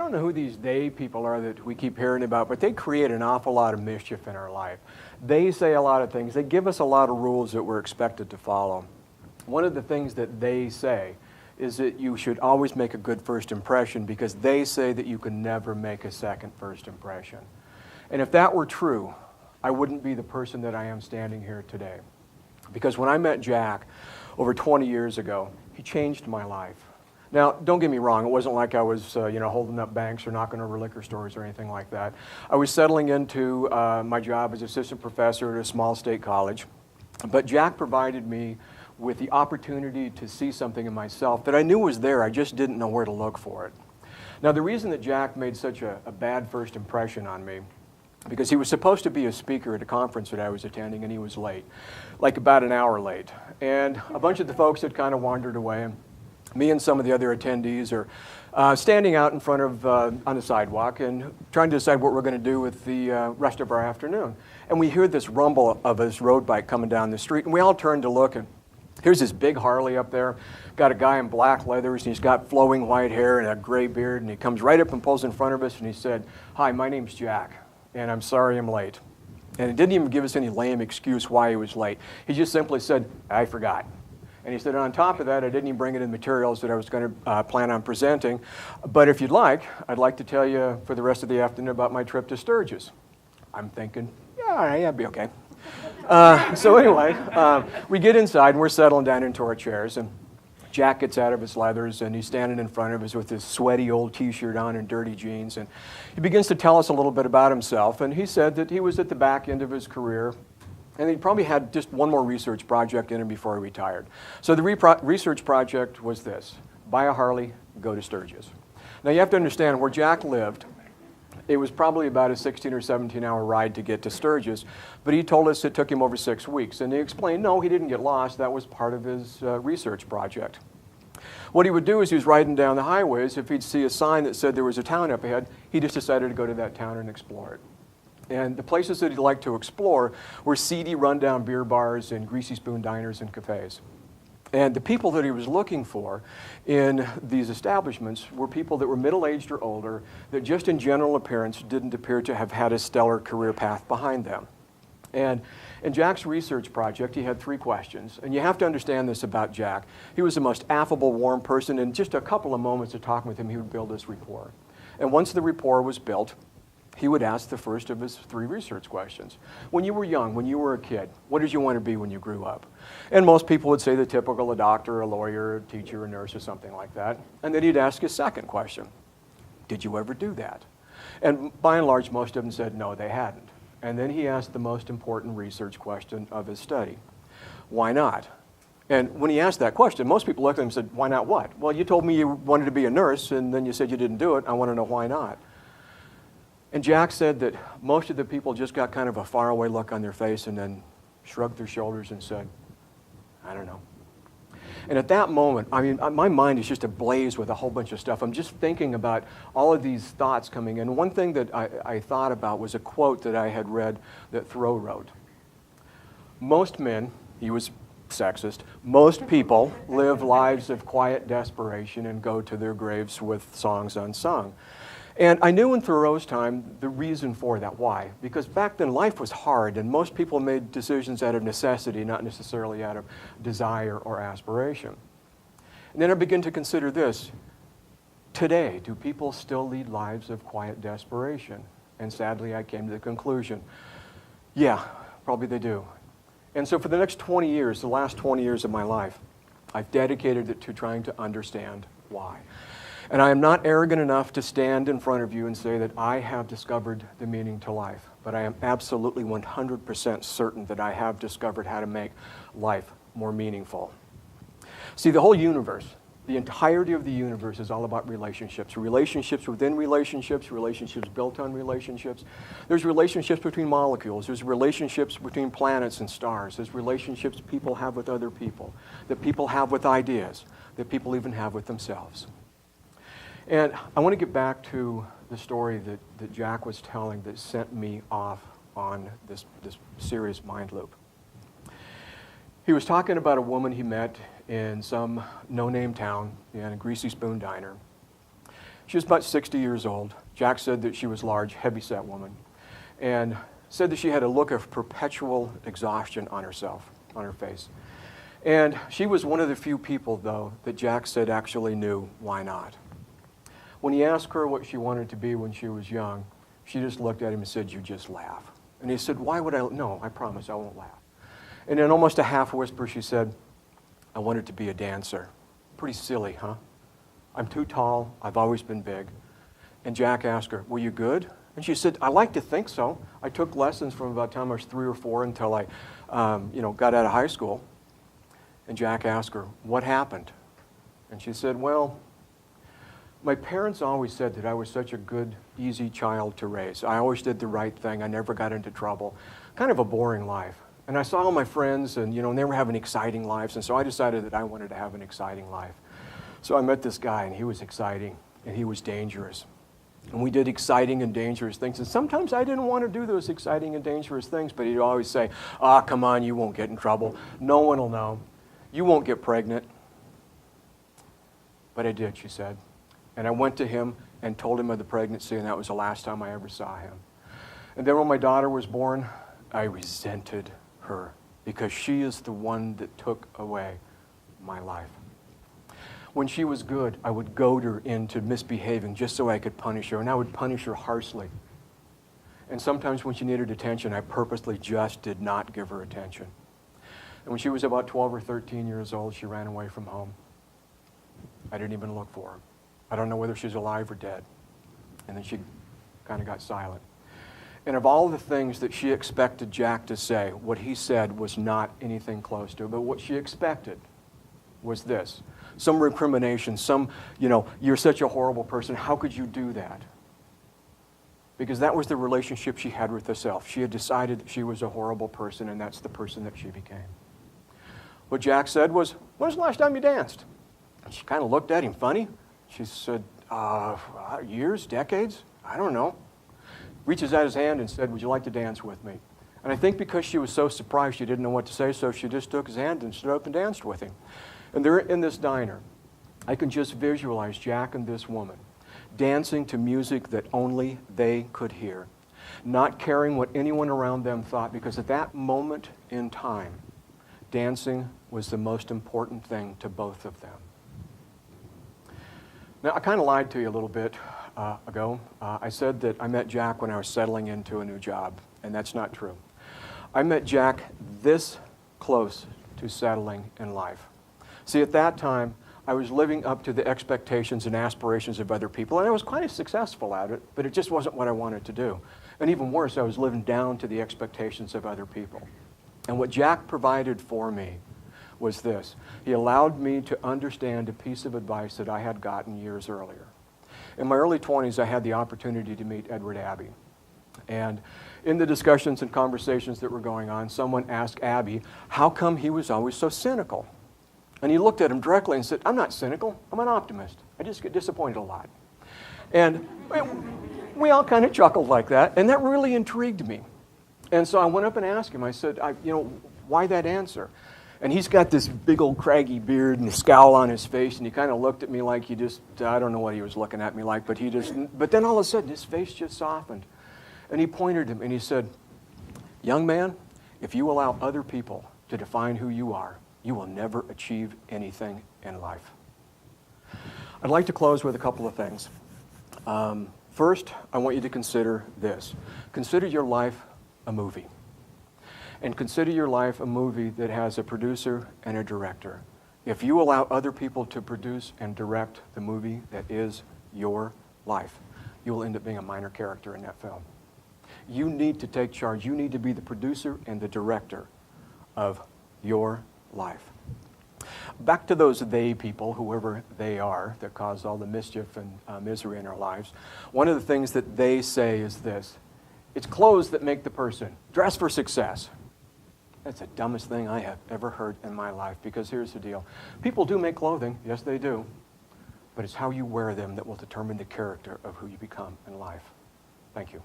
don't know who these they people are that we keep hearing about, but they create an awful lot of mischief in our life. They say a lot of things. They give us a lot of rules that we're expected to follow. One of the things that they say is that you should always make a good first impression because they say that you can never make a second first impression. And if that were true, I wouldn't be the person that I am standing here today. Because when I met Jack over 20 years ago, he changed my life. Now, don't get me wrong, it wasn't like I was holding up banks or knocking over liquor stores or anything like that. I was settling into my job as assistant professor at a small state college. But Jack provided me with the opportunity to see something in myself that I knew was there, I just didn't know where to look for it. Now, the reason that Jack made such a bad first impression on me, because he was supposed to be a speaker at a conference that I was attending, and he was late, like about an hour late. And a bunch of the folks had kind of wandered away, and me and some of the other attendees are standing out in front of, on the sidewalk and trying to decide what we're going to do with the rest of our afternoon. And we hear this rumble of his road bike coming down the street, and we all turn to look, and here's this big Harley up there, got a guy in black leathers, and he's got flowing white hair and a gray beard, and he comes right up and pulls in front of us, and he said, "Hi, my name's Jack, and I'm sorry I'm late." And he didn't even give us any lame excuse why he was late. He just simply said, "I forgot." And he said, on top of that, I didn't even bring any materials that I was going to plan on presenting, but if you'd like, I'd like to tell you for the rest of the afternoon about my trip to Sturgis. I'm thinking, yeah, all right, that'd be okay. So anyway, we get inside and we're settling down into our chairs, and Jack gets out of his leathers and he's standing in front of us with his sweaty old t-shirt on and dirty jeans, and he begins to tell us a little bit about himself. And he said that he was at the back end of his career and he probably had just one more research project in him before he retired. So the research project was this: buy a Harley, go to Sturgis. Now you have to understand, where Jack lived, it was probably about a 16 or 17 hour ride to get to Sturgis, but he told us it took him over 6 weeks. And he explained, no, he didn't get lost. That was part of his research project. What he would do is he was riding down the highways. If he'd see a sign that said there was a town up ahead, he just decided to go to that town and explore it. And the places that he liked to explore were seedy, rundown beer bars and greasy spoon diners and cafes. And the people that he was looking for in these establishments were people that were middle-aged or older, that just in general appearance didn't appear to have had a stellar career path behind them. And in Jack's research project, he had 3 questions. And you have to understand this about Jack. He was the most affable, warm person. In just a couple of moments of talking with him, he would build this rapport. And once the rapport was built, he would ask the first of his 3 research questions. When you were young, when you were a kid, what did you want to be when you grew up? And most people would say the typical: a doctor, a lawyer, a teacher, a nurse, or something like that. And then he'd ask his second question: did you ever do that? And by and large, most of them said no, they hadn't. And then he asked the most important research question of his study: why not? And when he asked that question, most people looked at him and said, why not what? Well, you told me you wanted to be a nurse, and then you said you didn't do it. I want to know why not. And Jack said that most of the people just got kind of a faraway look on their face and then shrugged their shoulders and said, I don't know. And at that moment, I mean, my mind is just ablaze with a whole bunch of stuff. I'm just thinking about all of these thoughts coming in. One thing that I thought about was a quote that I had read that Thoreau wrote. Most men, he was sexist, most people live lives of quiet desperation and go to their graves with songs unsung. And I knew in Thoreau's time the reason for that. Why? Because back then life was hard and most people made decisions out of necessity, not necessarily out of desire or aspiration. And then I began to consider this. Today, do people still lead lives of quiet desperation? And sadly, I came to the conclusion, yeah, probably they do. And so for the next 20 years, the last 20 years of my life, I've dedicated it to trying to understand why. And I am not arrogant enough to stand in front of you and say that I have discovered the meaning to life, but I am absolutely 100% certain that I have discovered how to make life more meaningful. See, the whole universe, the entirety of the universe is all about relationships. Relationships within relationships, relationships built on relationships. There's relationships between molecules. There's relationships between planets and stars. There's relationships people have with other people, that people have with ideas, that people even have with themselves. And I want to get back to the story that Jack was telling that sent me off on this serious mind loop. He was talking about a woman he met in some no-name town in a greasy spoon diner. She was about 60 years old. Jack said that she was large, heavy-set woman, and said that she had a look of perpetual exhaustion on herself, on her face. And she was one of the few people, though, that Jack said actually knew why not. When he asked her what she wanted to be when she was young, she just looked at him and said, "You just laugh." And he said, "Why would I? No, I promise I won't laugh." And in almost a half whisper, she said, "I wanted to be a dancer." Pretty silly, huh? I'm too tall. I've always been big. And Jack asked her, "Were you good?" And she said, "I like to think so. I took lessons from about the time I was 3 or 4 until I got out of high school." And Jack asked her, "What happened?" And she said, "Well, my parents always said that I was such a good, easy child to raise. I always did the right thing. I never got into trouble. Kind of a boring life. And I saw all my friends, and they were having exciting lives, and so I decided that I wanted to have an exciting life. So I met this guy, and he was exciting, and he was dangerous. And we did exciting and dangerous things. And sometimes I didn't want to do those exciting and dangerous things, but he'd always say, come on, you won't get in trouble. No one will know. You won't get pregnant." But I did, she said. And I went to him and told him of the pregnancy, and that was the last time I ever saw him. And then when my daughter was born, I resented her because she is the one that took away my life. When she was good, I would goad her into misbehaving just so I could punish her, and I would punish her harshly. And sometimes when she needed attention, I purposely just did not give her attention. And when she was about 12 or 13 years old, she ran away from home. I didn't even look for her. I don't know whether she's alive or dead. And then she kind of got silent. And of all the things that she expected Jack to say, what he said was not anything close to it. But what she expected was this. Some recrimination, you're such a horrible person. How could you do that? Because that was the relationship she had with herself. She had decided that she was a horrible person, and that's the person that she became. What Jack said was, "When was the last time you danced?" And she kind of looked at him funny. She said, "Years, decades, I don't know." Reaches out his hand and said, "Would you like to dance with me?" And I think because she was so surprised she didn't know what to say, so she just took his hand and stood up and danced with him. And they're in this diner. I can just visualize Jack and this woman dancing to music that only they could hear, not caring what anyone around them thought, because at that moment in time, dancing was the most important thing to both of them. Now, I kind of lied to you a little bit ago. I said that I met Jack when I was settling into a new job, and that's not true. I met Jack this close to settling in life. See, at that time, I was living up to the expectations and aspirations of other people, and I was quite successful at it, but it just wasn't what I wanted to do. And even worse, I was living down to the expectations of other people. And what Jack provided for me was this. He allowed me to understand a piece of advice that I had gotten years earlier. In my early 20s, I had the opportunity to meet Edward Abbey. And in the discussions and conversations that were going on, someone asked Abbey how come he was always so cynical. And he looked at him directly and said, "I'm not cynical, I'm an optimist. I just get disappointed a lot." And we all kind of chuckled like that, and that really intrigued me. And so I went up and asked him, I said, why that answer? And he's got this big old craggy beard and a scowl on his face, and he kind of looked at me like I don't know what he was looking at me like, but then all of a sudden his face just softened. And he pointed at me and he said, "Young man, if you allow other people to define who you are, you will never achieve anything in life." I'd like to close with a couple of things. First, I want you to consider this. Consider your life a movie. And consider your life a movie that has a producer and a director. If you allow other people to produce and direct the movie that is your life, you will end up being a minor character in that film. You need to take charge. You need to be the producer and the director of your life. Back to those they people, whoever they are, that cause all the mischief and misery in our lives. One of the things that they say is this: it's clothes that make the person. Dress for success. That's the dumbest thing I have ever heard in my life, because here's the deal. People do make clothing, yes they do, but it's how you wear them that will determine the character of who you become in life. Thank you.